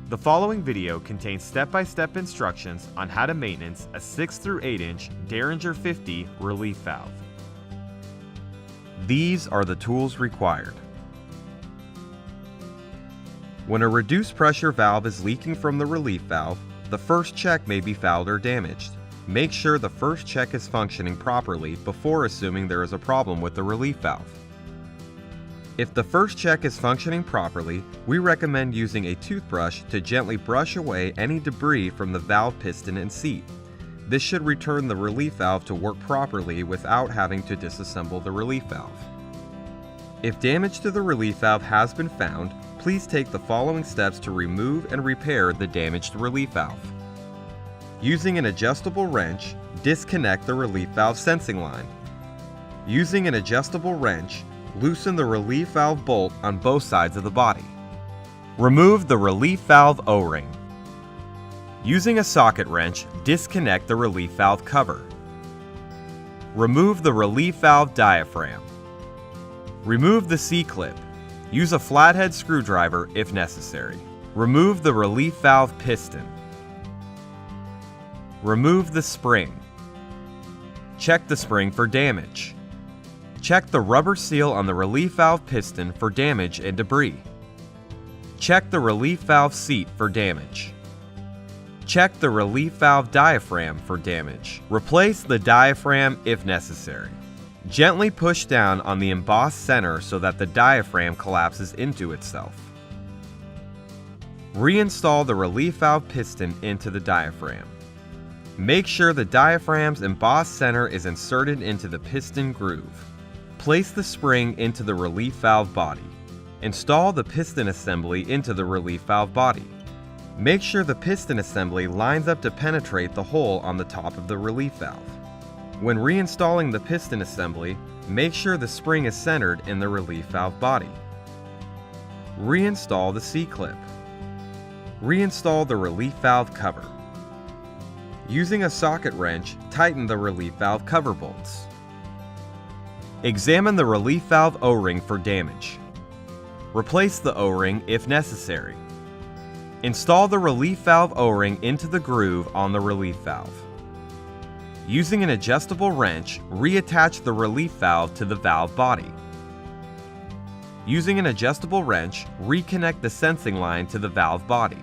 The following video contains step-by-step instructions on how to maintenance a 6 through 8 inch Deringer 50 relief valve. These are the tools required. When a reduced pressure valve is leaking from the relief valve, the first check may be fouled or damaged. Make sure the first check is functioning properly before assuming there is a problem with the relief valve. If the first check is functioning properly, we recommend using a toothbrush to gently brush away any debris from the valve piston and seat. This should return the relief valve to work properly without having to disassemble the relief valve. If damage to the relief valve has been found, please take the following steps to remove and repair the damaged relief valve. Using an adjustable wrench, disconnect the relief valve sensing line. Using an adjustable wrench, loosen the relief valve bolt on both sides of the body. Remove the relief valve O-ring. Using a socket wrench, disconnect the relief valve cover. Remove the relief valve diaphragm. Remove the C-clip. Use a flathead screwdriver if necessary. Remove the relief valve piston. Remove the spring. Check the spring for damage. Check the rubber seal on the relief valve piston for damage and debris. Check the relief valve seat for damage. Check the relief valve diaphragm for damage. Replace the diaphragm if necessary. Gently push down on the embossed center so that the diaphragm collapses into itself. Reinstall the relief valve piston into the diaphragm. Make sure the diaphragm's embossed center is inserted into the piston groove. Place the spring into the relief valve body. Install the piston assembly into the relief valve body. Make sure the piston assembly lines up to penetrate the hole on the top of the relief valve. When reinstalling the piston assembly, make sure the spring is centered in the relief valve body. Reinstall the C-clip. Reinstall the relief valve cover. Using a socket wrench, tighten the relief valve cover bolts. Examine the relief valve O-ring for damage. Replace the O-ring if necessary. Install the relief valve O-ring into the groove on the relief valve. Using an adjustable wrench, reattach the relief valve to the valve body. Using an adjustable wrench, reconnect the sensing line to the valve body.